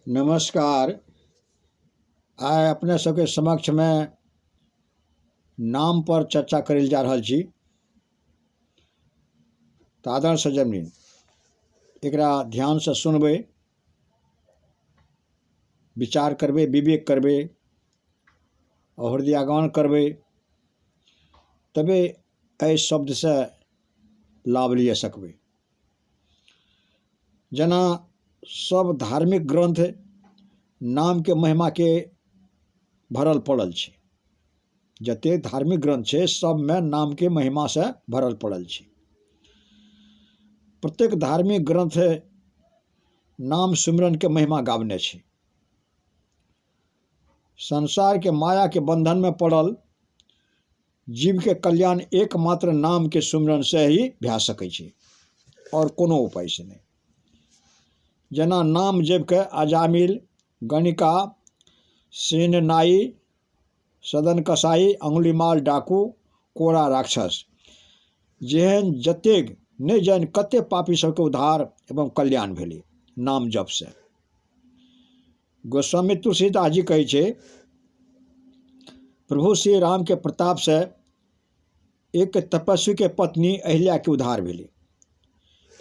नमस्कार। आइ अपने सबके समक्ष में नाम पर चर्चा करल जा रहल छी। तऽ आदरणीय सज्जनजी, एकरा ध्यान से सुनबै, विचार करबै, विवेक करबै और हृदयागान करबै, तबे एहि शब्द से लाभ लिये सकबै। जेना सब धार्मिक ग्रंथ नाम के महिमा के भरल पड़ल छै। जते धार्मिक ग्रंथ छै सब में नाम के महिमा से भरल पड़ल छै। प्रत्येक धार्मिक ग्रंथ नाम सिमरन के महिमा गावने छै। संसार के माया के बंधन में पड़ल जीव के कल्याण एकमात्र नाम के सिमरन से ही भै सकै छै और कोनो उपाय से नहीं। जेना नाम जप के अजामिल, गणिका, सेन नाई, सदन कसाई, अंगुलीमाल डाकू, कोड़ा राक्षस जेहन जतेक नहीं जान कते पापी सबके उद्धार एवं कल्याण भेलै नाम जप से। गोस्वामी तुलसीदास जी कहै छै, प्रभु श्री राम के प्रताप से एक तपस्वी के पत्नी अहिल्या के उद्धार भेलै,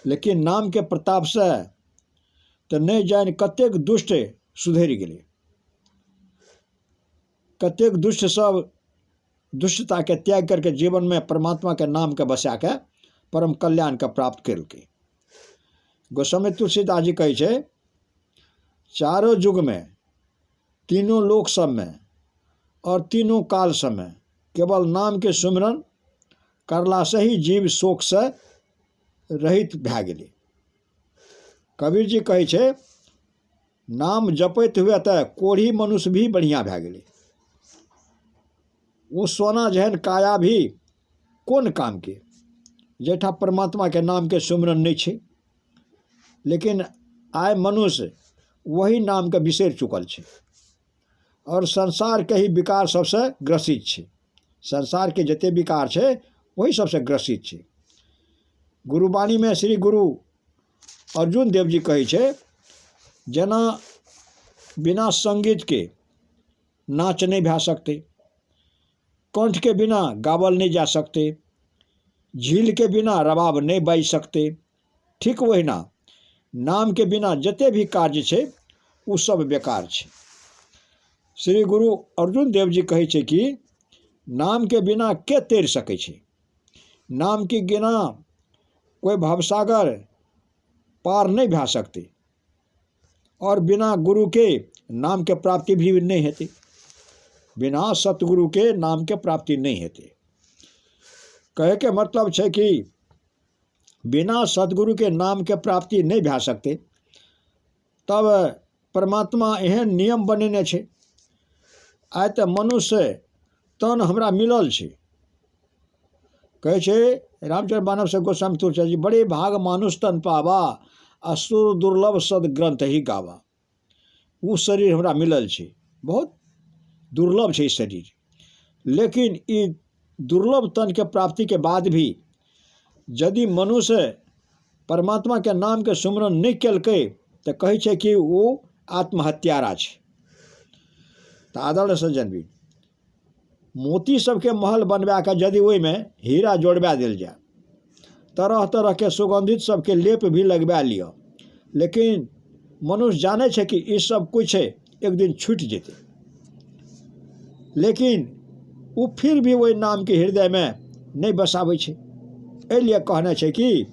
लेकिन नाम के प्रताप से तो नहीं जान कतेक दुष्ट सुधरि गेलै। कतेक दुष्ट सब दुष्टता के त्याग करके जीवन में परमात्मा के नाम के बसा के परम कल्याण के प्राप्त करके। गोस्वामी तुलसीदास जी कहे छै, चारों युग में, तीनों लोक सब में और तीनों काल सब में केवल नाम के सुमिरन करला से ही जीव शोक से रहित भै गेलै। कबीर जी कहे छै, नाम जपैत हुए तो कोढ़ी मनुष्य भी बढ़िया भै गेलै। वो सोना जहन काया भी कोन काम के, जेठा परमात्मा के नाम के सुमिरन नहीं छै। लेकिन आय मनुष्य वही नाम के बिसरि चुकल छै और संसार के ही विकार सबसे ग्रसित छै। संसार के जते विकार छै वही सबसे ग्रसित छै। गुरुवाणी में श्री गुरु अर्जुन देव जी कहे छै, जेना बिना संगीत के नाच नहीं भै सकते, कंठ के बिना गावल नहीं जा सकते, झील के बिना रबाब नहीं बाज सकते, ठीक वहीना नाम के बिना जते भी कार्य छै उ सब बेकार छै। श्री गुरु अर्जुन देव जी कहे छै कि नाम के बिना के तैर सकै छै, नाम के बिना कोई भवसागर पार नहीं भै सकते और बिना गुरु के नाम के प्राप्ति भी नहीं हेतै। बिना सतगुरु के नाम के प्राप्ति नहीं हेतै। कहे के मतलब छै कि बिना सतगुरु के नाम के प्राप्ति नहीं भै सकते। तब परमात्मा एहन नियम बनेने छै। आइ तो मनुष्य तन हमरा मिलल छै। कहे छै रामचरित मानस से गोस्वामी तुलसीदास जी, बड़े भाग मानुष तन पावा, असुर दुर्लभ सद ग्रंथ ही गावा। वो शरीर हमरा मिलल छै, बहुत दुर्लभ छै शरीर, लेकिन ई दुर्लभ तन के प्राप्ति के बाद भी यदि मनुष्य परमात्मा के नाम के सुमिरन नहीं केलकै तो कहे छै कि वो आत्महत्यारा छै। तो आदरणीय सज्जन भी, मोती सबके महल बनवा के यदि ओहि में हीरा जोड़वा देल जाए, तरह तरह के सुगंधित सबके लेप भी लगवा लिया, लेकिन मनुष्य जाने छै कि ई सब कुछ एक दिन छूट जेते, लेकिन वो फिर भी वही नाम के हृदय में नहीं बसाबै छै। एहि लिए कहने छै कि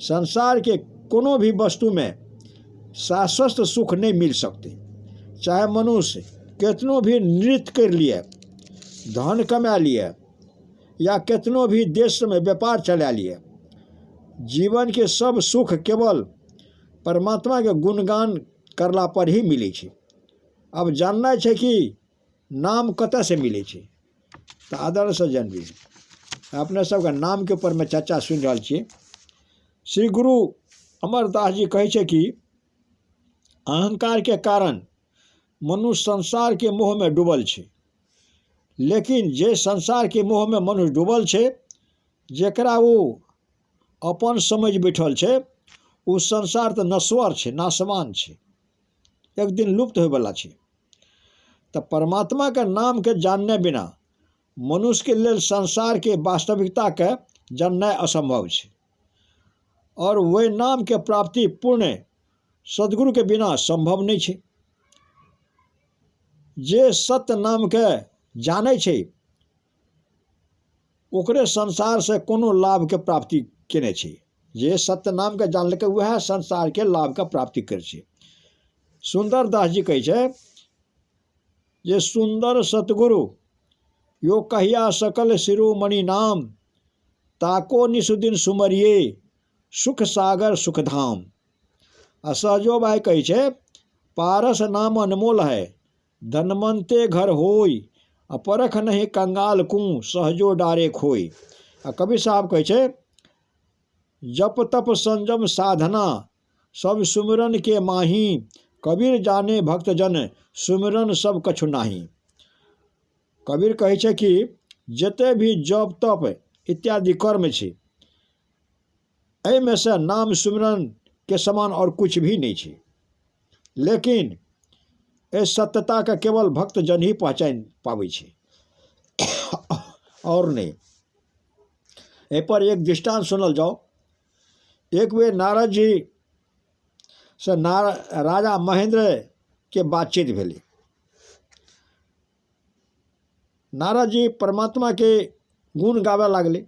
संसार के कोनो भी वस्तु में शाश्वत सुख नहीं मिल सकते। चाहे मनुष्य कितनो भी नृत्य कर लिए, धन कमा लिए या कितनो भी देश में व्यापार चला लिए, जीवन के सब सुख केवल परमात्मा के गुणगान करला पर ही मिले छै। अब जानना छै कि नाम कतऽ से मिले छै। तो आदरणीय सज्जन भी, अपने सबके नाम के ऊपर में चर्चा सुनि रहल छियै। श्री गुरु अमरदास जी कहे छै कि अहंकार के कारण मनुष्य संसार के मोह में डूबल छै, लेकिन जे संसार के मोह में मनुष्य डूबल छै, जेकरा वो अपन समझ बैठल छै, उ संसार तो नश्वर छै, नाशवान छै। एक दिन लुप्त होयवला छै। तऽ परमात्मा के नाम के जानने बिना मनुष्य के लेल संसार के वास्तविकता के जाननाइ असंभव छै। और वही नाम के प्राप्ति पूर्ण सदगुरु के बिना संभव नहीं छै। जे सत्य नाम के जानै छै ओकरे संसार से कोनो लाभ के प्राप्ति केने छै। जे सत्य नाम के जानलकै वह संसार के लाभ के प्राप्ति करे छै। सुंदर दास जी कहै छै जे सुंदर सतगुरु यो कहिया सकल शिरोमणि नाम, ताको निसुदिन सुमरिये सुख सागर सुख धाम। असहजो भाई कहै छै पारस नाम अनमोल है, धनवंते घर होय, अपरख नहीं कंगाल कू सहजो डारे खोय। आ कबीर साहब कहै छै जप तप संजम साधना सब सुमिरन के माही, कबीर जाने भक्त जन सुमिरन सब कछु नाही। कबीर कहै छै कि जते भी जप तप इत्यादि कर्म छै एहिमे से नाम सुमिरन के समान और कुछ भी नहीं छै। लेकिन इस सत्यता का केवल भक्त जन ही पहचान पाबै छै और नहीं। एहि पर एक दृष्टांत सुनल जाओ। एक बेर नारद जी से राजा महेंद्र के बातचीत भेलै। नारद जी परमात्मा के गुण गावे लागले।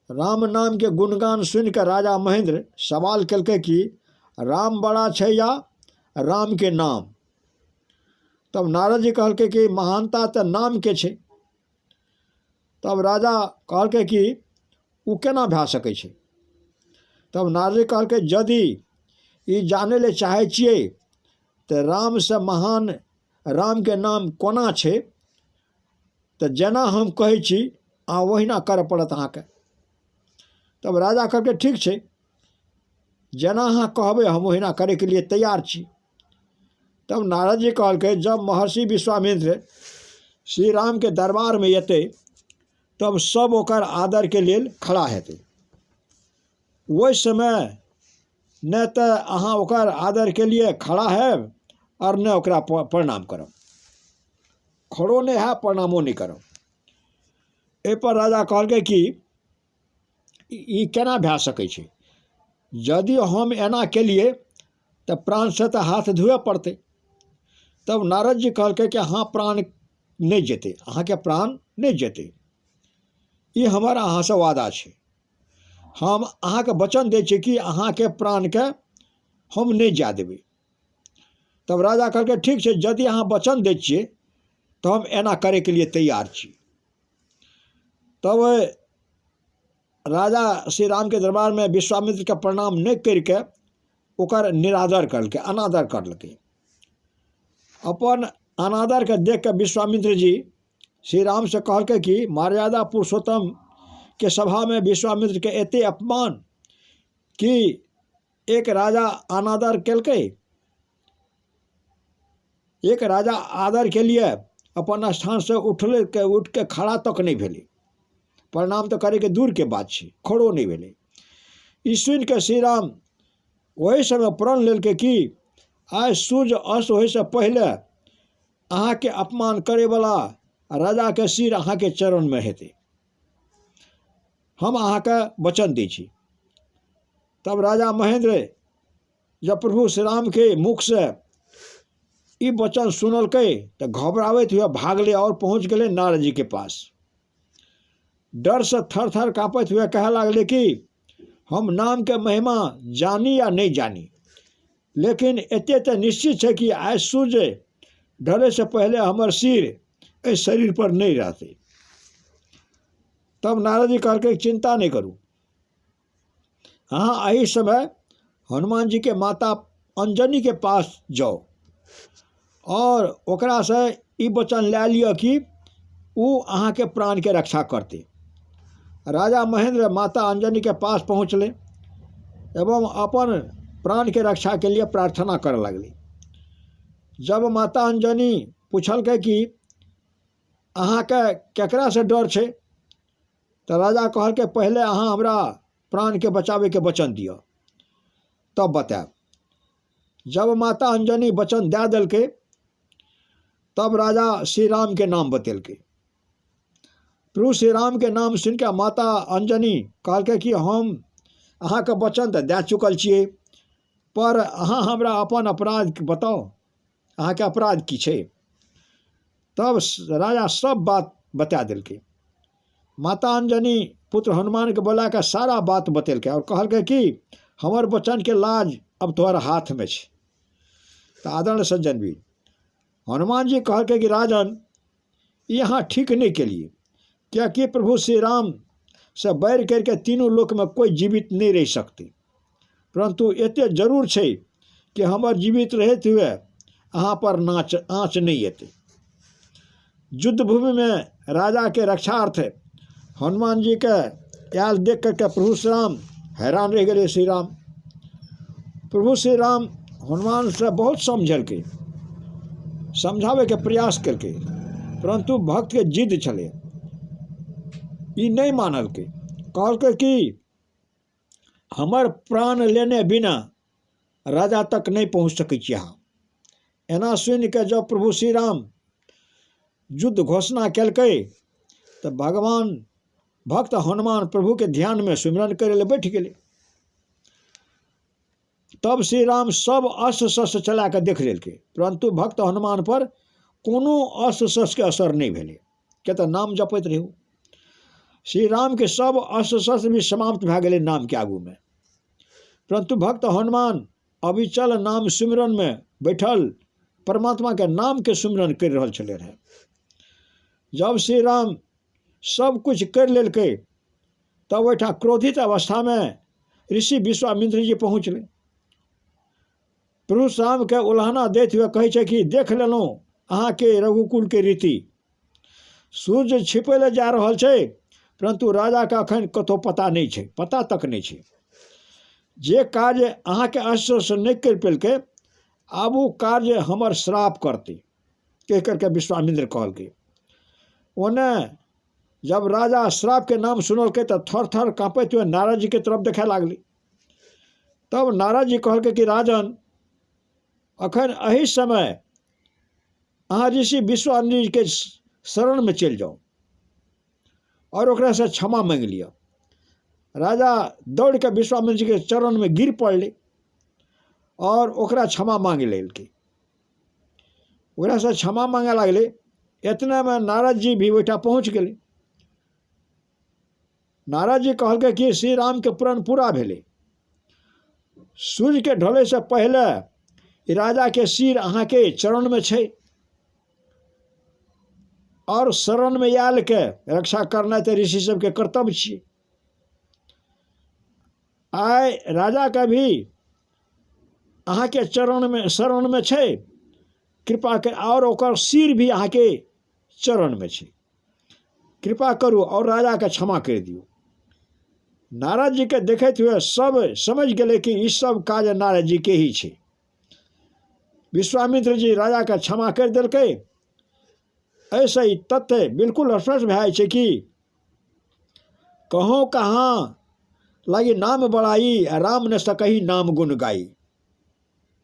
राम नाम के गुणगान सुन के राजा महेंद्र सवाल कलकै कि राम बड़ा छै या राम के नाम। तब नारद जी कहलकै कि महानता तो नाम के छै। तब राजा कहलकै कि उ केना भए सकै छै। तब नारद जी कहलकै यदि ई जाने ले चाहे छियै तो राम से महान राम के नाम कोना छै तो जेना हम कहै छी अहाँ ओहिना करऽ पड़त अहाँके। तब राजा कहलकै ठीक छै, जेना अहाँ कहबै हम ओहिना करे के लिए तैयार छी। तब नारद जी कहलकै जब महर्षि विश्वामित्र श्री राम के दरबार में एतै तब सब ओकर आदर के लेल खड़ा हेतै। ओहि समय न तो अहाँ ओकर आदर के लिए खड़ा हैब और न ओकरा प्रणाम करब, खड़ो नहीं है प्रणामो नहीं करब। एहि पर राजा कहलकै कि ई केना भए सकै छै, यदि हम एना केलिए तो प्राण से तो हाथ धोए पड़तै। तब नारद जी कहलकै कि हाँ प्राण नहीं जेतै, अहाँके प्राण नहीं जेतै, ई हमर अहाँ से वादा छै। हम अहाँके वचन दै छी कि अहाँके प्राण के हम नहीं जा देबै। तब राजा कहलकै ठीक छै, यदि अहाँ वचन दै छियै तो हम एना करे के लिए तैयार छी। तब राजा श्री राम के दरबार में विश्वामित्र के प्रणाम नहीं करके ओकर निरादर करलकै, अनादर करलकै। अपन अनादर के देख के विश्वामित्र जी श्री राम से कहलकै कि मर्यादा पुरुषोत्तम के सभा में विश्वामित्र के एते अपमान कि एक राजा अनादर केलकै, एक राजा आदर के लिए अपन स्थान से उठ के खड़ा तक नहीं भेलै, प्रणाम तो करे के दूर के बात छै, खड़ो नहीं भेलै। ई सुन के श्री राम वही समय प्रण लेलकै कि आज सूर्य अस्त होय से पहले अहाँ के अपमान करे वाला राजा के सिर अहाँ के चरण में हेतै, हम अहाँ के वचन दै छी। तब राजा महेंद्र जब प्रभु श्री राम के मुख से ई वचन सुनलकै तो घबरावैत हुए भागले और पहुंच गए नारद जी के पास। डर से थर थर कांपैत हुए कहे लागले कि हम नाम के महिमा जानी या नहीं जानी, लेकिन एते तो निश्चित है कि आज सूर्य ढले से पहले हमर सिर इस शरीर पर नहीं रहते। तब नारद जी कहलकै चिंता नहीं करू, अहाँ एही समय हनुमान जी के माता अंजनी के पास जाओ और ओकरा से ई वचन लै लिया कि उ अहाँ के प्राण के रक्षा करते। राजा महेंद्र माता अंजनी के पास पहुँचले एवं अपन प्राण के रक्षा के लिए प्रार्थना कर लगली। जब माता अंजनी पूछलकै कि अहाँ के केकरा से डर छै तो राजा कहलकै पहले अहाँ हमरा प्राण के बचावे के वचन दियो तब बताएब। जब माता अंजनी वचन दे दिलके तब राजा श्री राम के नाम बतेलके। प्रभु श्री राम के नाम सुन के माता अंजनी कहलकै कि हम अहाँके वचन तऽ दे चुकल छियै, पर अहाँ हमरा अपन अपराध बताओ, अहाँके अपराध की छै। तब राजा सब बात बता दिलकै। माता अंजनी पुत्र हनुमान के बोला के सारा बात बतेलकै और कहलकै कि हमर वचन के लाज अब तोहर हाथ में छै। तो आदरण सज्जन भी हनुमान जी कहलकै कि राजन यहाँ ठीक नहीं केलिए, क्योंकि प्रभु श्री राम से बैर करके तीनों लोक में कोई जीवित नहीं रह सकते, परंतु एते जरूर छै कि हमर जीवित रहते हुए अहाँ पर आँच नहीं अते। युद्ध भूमि में राजा के रक्षार्थ हनुमान जी के आयल देख करके प्रभु श्री राम हैरान रह गए। श्री राम प्रभु श्री राम हनुमान से बहुत समझलकै, समझावे के प्रयास करके, परंतु भक्त के जिद छले, ई नहीं मानलकै। कहलकै कि हमर प्राण लेने बिना राजा तक नहीं पहुँच सकै छी अहाँ। एना सुन के जब प्रभु श्री राम युद्ध घोषणा केलकै तो भगवान भक्त हनुमान प्रभु के ध्यान में सुमिरन करे ले बैठ गए। तब श्री राम सब अस्त्र शस्त्र चला के देख लेलकै, परंतु भक्त हनुमान पर कोनो अस्त्र शस्त्र के असर नहीं भेलै, के तो नाम जपैत रहू। श्री राम के सब अस्त्र शस्त्र भी समाप्त भए गेलै नाम के आगू में, परंतु भक्त हनुमान अविचल नाम सुमिरन में बैठल परमात्मा के नाम के सुमिरन कर रहल छले रहे। जब श्री राम सब कुछ कर लेलकै तब ओहिठाम क्रोधित अवस्था में ऋषि विश्वामित्र जी पहुँचले। प्रभु राम के उल्हाना दैत हुए कहै छै कि देख लेलहुँ अहाँ के रघुकुल के रीति, सूर्य छिपै ले जा रहल छै, परंतु राजा के अखन कतौ पता नहीं छै, पता तक नहीं छै। जे कार्य अहाँ के अस्त्र से नहीं कर पेलकै आब ओ कार्य हमर श्राप करते, कह करके विश्वामित्र कहलकै। ओने जब राजा श्राप के नाम सुनलकै तो थर थर काँपैत हुए नारद जी के तरफ देखे लागली। तब नारद जी कहलकै कि राजन अखन एही समय अहाँ ऋषि विश्वामित्र जी के शरण में चल जाओ और ओकरा से क्षमा मांग लिया। राजा दौड़ के विश्वामित्र जी के चरण में गिर पड़ले और ओकरा क्षमा मांग लेलकै। ओकरा से क्षमा मांगे लगले। इतना में नारद जी भी ओहिठाम पहुँच गए। नारद जी कहलकै कि श्री राम के प्रण पूरा भेले, सूर्य के ढले से पहले राजा के सिर अहाँ के चरण में छै और शरण में आयल के रक्षा करना तो ऋषि सबके कर्तव्य छियै। आइ राजा का भी अहाँ के चरण में शरण में छै, कृपा कर, और ओकर सिर भी अहाँ के चरण में छै, कृपा करू और राजा के क्षमा कर दियो। नारद जी के देखते हुए सब समझ गए कि इस सब काज नारद जी के ही छै। विश्वामित्र जी राजा के क्षमा कर दिलकै। ऐसे ही तथ्य बिल्कुल स्पष्ट भए छै कि कहूँ कहाँ लगी नाम बड़ाई राम न सकही नाम गुण गाई।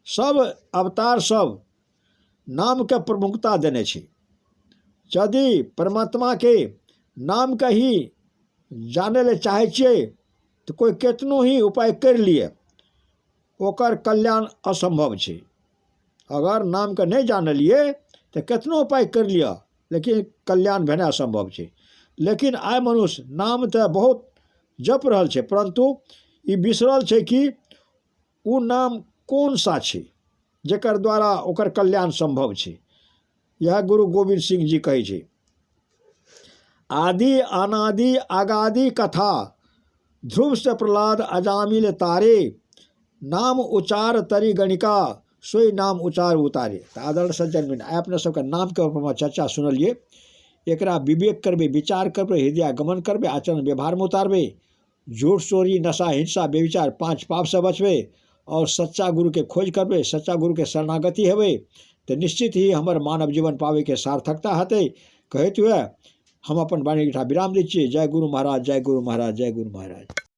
सब अवतार सब नाम के प्रमुखता देने छै। यदि परमात्मा के नाम के ही जाने ले चाहे छियै तो कोई केतनो ही उपाय कर लिए ओकर कल्याण असंभव छै। अगर नाम के नहीं जानलिए तो केतनो उपाय कर लिया लेकिन कल्याण भेना असंभव छै। लेकिन आइ मनुष्य नाम तो बहुत जप रहल छै, परंतु ई बिसरल छै कि ओ नाम कौन सा छै जेकर द्वारा ओकर कल्याण संभव छै। यह गुरु गोविंद सिंह जी कहै छै, आदि अनादि अगादि कथा ध्रुव से प्रहलाद अजामिल तारे, नाम उचार तरी गणिका सोई नाम उचार उतारे। तो आदरण सज्जन मिन आइ अपने सबके नाम के ऊपर में चर्चा सुनलिए। एकरा विवेक करबे, विचार करबे, हृदय गमन करबे, आचरण व्यवहार में उतारबे, झूठ चोरी नशा हिंसा बेविचार 5 पाप से बचबे और सच्चा गुरु के खोज करबे, सच्चा गुरु के शरणागति हेबे तो निश्चित ही हमर मानव जीवन पावे के सार्थकता हेतै। कहते हुए हम अपन वाणी के विराम दै छियै। जय गुरु महाराज, जय गुरु महाराज, जय गुरु महाराज।